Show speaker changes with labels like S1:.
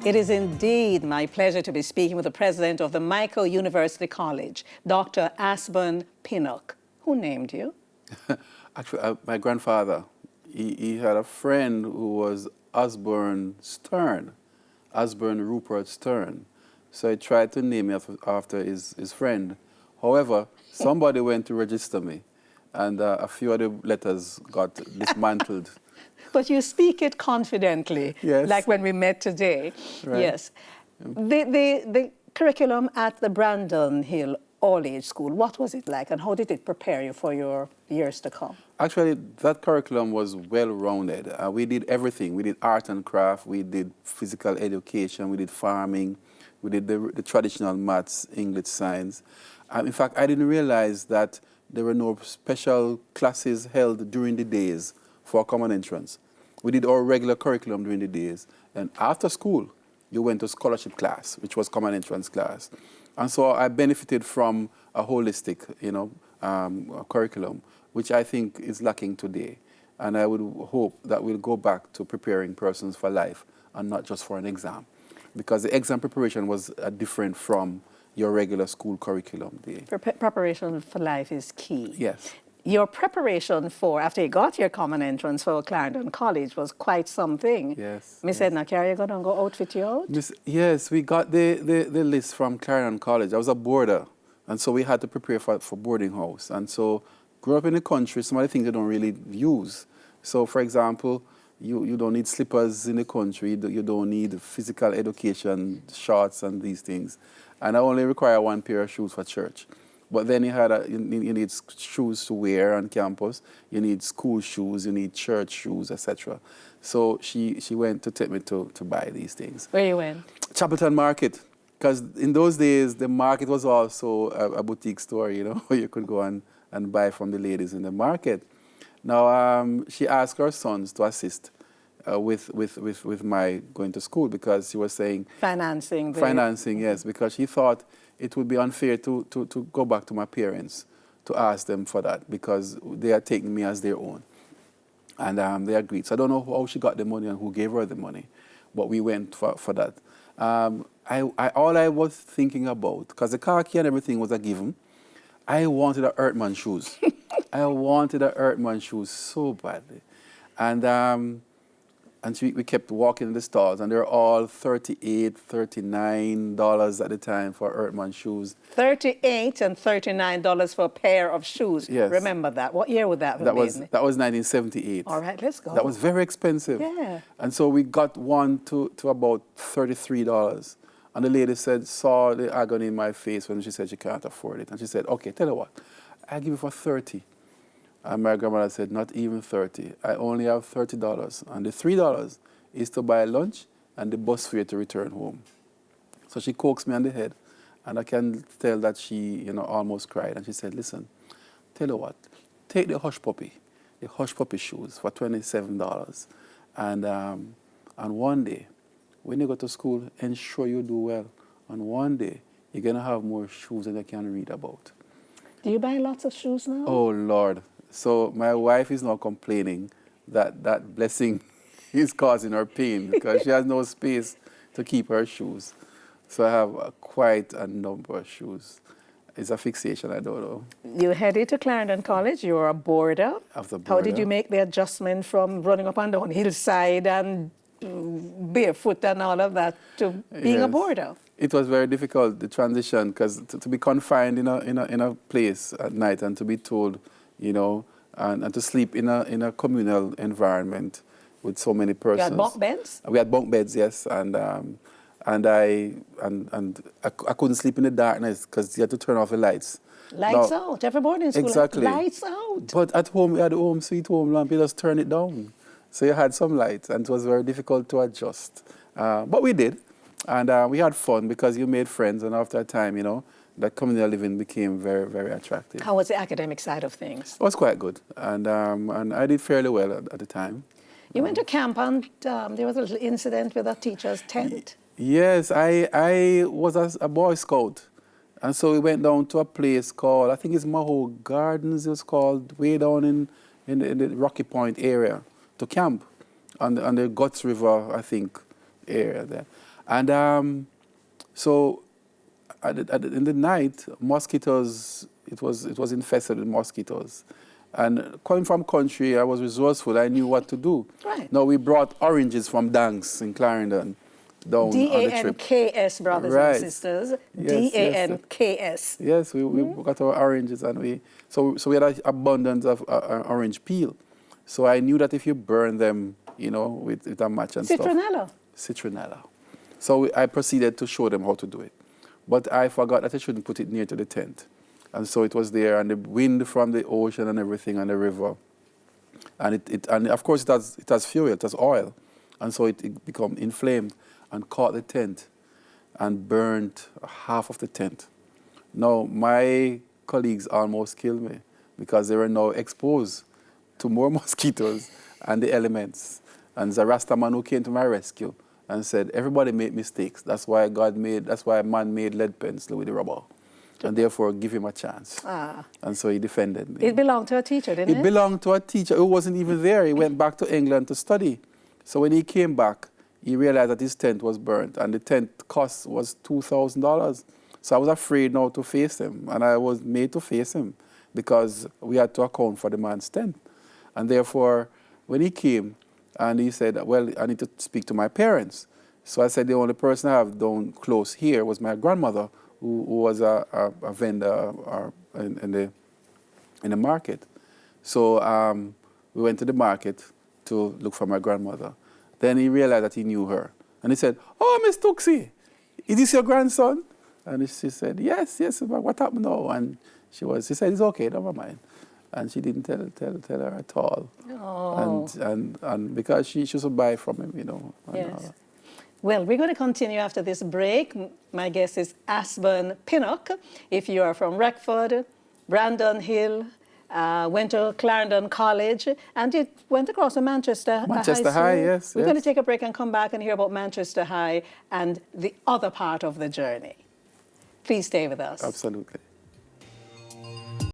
S1: It is indeed my pleasure to be speaking with the president of the Mico University College, Dr. Asburn Pinnock. Who named you?
S2: Actually, my grandfather, he had a friend who was Osborne Stern, Osborne Rupert Stern. So I tried to name me after his friend. However, somebody went to register me, and a few other letters got dismantled.
S1: But you speak it confidently,
S2: Yes.
S1: like when we met today.
S2: Right.
S1: Yes. The curriculum at the Brandon Hill All-Age School, what was it like, and how did it prepare you for your years to come?
S2: Actually, that curriculum was well-rounded. We did everything. We did art and craft, we did physical education, we did farming, we did the traditional maths, English, science. In fact, I didn't realize that there were no special classes held during the days for common entrance. We did our regular curriculum during the days. And after school, you went to scholarship class, which was common entrance class. And so I benefited from a holistic, curriculum, which I think is lacking today. And I would hope that we'll go back to preparing persons for life and not just for an exam. Because the exam preparation was different from your regular school curriculum.
S1: Preparation for life is key.
S2: Yes.
S1: Your preparation for, after you got your common entrance for Clarendon College, was quite something.
S2: Yes.
S1: Miss Edna, are you going to go outfit you out?
S2: Yes, we got the list from Clarendon College. I was a boarder, and so we had to prepare for boarding house. And so, grew up in the country, some of the things you don't really use. So, for example, you don't need slippers in the country, you don't need physical education, shorts and these things. And I only require one pair of shoes for church. But then you need shoes to wear on campus, you need school shoes, you need church shoes, etc. So she went to take me to buy these things.
S1: Where you went?
S2: Chapelton Market, because in those days, the market was also a boutique store, where you could go and buy from the ladies in the market. Now, she asked her sons to assist with my going to school because she was saying...
S1: Financing.
S2: Financing, yes, because she thought it would be unfair to go back to my parents to ask them for that because they are taking me as their own. And they agreed. So I don't know how she got the money and who gave her the money, but we went for that. All I was thinking about, because the khaki and everything was a given, I wanted a Earthman shoes. I wanted a Earthman shoes so badly. And we kept walking in the stores, and they're all $38, $39 at the time for Earthman shoes.
S1: $38 and $39 for a pair of shoes.
S2: Yes.
S1: Remember that. What year would that have been?
S2: That was 1978.
S1: All right, let's go.
S2: That was very expensive.
S1: Yeah.
S2: And so we got one to about $33. And the lady saw the agony in my face when she said she can't afford it. And she said, okay, tell you what, I'll give you for $30. And my grandmother said, not even $30. I only have $30. And the $3 is to buy lunch and the bus fare to return home. So she coaxed me on the head. And I can tell that she, almost cried. And she said, listen, tell you what, take the hush puppy shoes for $27. And one day, when you go to school, ensure you do well. And one day, you're going to have more shoes than you can read about.
S1: Do you buy lots of shoes now?
S2: Oh, Lord. So my wife is now complaining that blessing is causing her pain because she has no space to keep her shoes. So I have quite a number of shoes. It's a fixation, I don't know.
S1: You headed to Clarendon College. You were a boarder. How did you make the adjustment from running up and down hillside and barefoot and all of that to being a boarder?
S2: It was very difficult, the transition, because to be confined in a place at night and to be told, and to sleep in a communal environment with so many persons.
S1: You had bunk beds?
S2: We had bunk beds, yes, and I couldn't sleep in the darkness because you had to turn off the lights.
S1: Lights out. Every boarding school.
S2: Exactly.
S1: Lights out.
S2: But at home, we had a home sweet home lamp. You just turn it down. So you had some light, and it was very difficult to adjust. But we did. And we had fun because you made friends, and after a time, that communal living became very, very attractive.
S1: How was the academic side of things?
S2: It was quite good, and I did fairly well at the time.
S1: You went to camp, and there was a little incident with a teacher's tent.
S2: Yes, I was a Boy Scout, and so we went down to a place called, I think it's Maho Gardens, it was called, way down in the Rocky Point area, to camp on the Guts River, I think, area there. And so in the night, mosquitoes, it was infested with mosquitoes. And coming from country, I was resourceful. I knew what to do.
S1: Right.
S2: Now, we brought oranges from Danks in Clarendon down on the trip.
S1: D-A-N-K-S, brothers and sisters.
S2: Yes,
S1: D-A-N-K-S.
S2: Yes, we got our oranges, and so we had an abundance of orange peel. So I knew that if you burn them, you know, with a match and
S1: Citronella.
S2: Citronella. So I proceeded to show them how to do it. But I forgot that I shouldn't put it near to the tent. And so it was there, and the wind from the ocean and everything, and the river. And and of course it has fuel, it has oil. And so it became inflamed and caught the tent and burned half of the tent. Now, my colleagues almost killed me because they were now exposed to more mosquitoes and the elements. And the Rastaman who came to my rescue and said, everybody made mistakes. That's why man made lead pencil with the rubber. And therefore, give him a chance. And so he defended me.
S1: It belonged to a teacher, didn't it?
S2: It belonged to a teacher who wasn't even there. He went back to England to study. So when he came back, he realized that his tent was burnt, and the tent cost was $2,000. So I was afraid now to face him, and I was made to face him because we had to account for the man's tent. And therefore, when he came, and he said, well, I need to speak to my parents. So I said, the only person I have down close here was my grandmother, who was a vendor in the market. So we went to the market to look for my grandmother. Then he realized that he knew her. And he said, oh, Miss Tuxie, is this your grandson? And she said, yes, what happened now? And she said, it's okay, never mind. And she didn't tell her at all.
S1: Oh.
S2: And because she should buy from him, you know.
S1: Yes. Well, we're going to continue after this break. My guest is Asburn Pinnock. If you are from Retford, Brandon Hill, went to Clarendon College, and you went across to Manchester High.
S2: Yes.
S1: We're going to take a break and come back and hear about Manchester High and the other part of the journey. Please stay with us.
S2: Absolutely.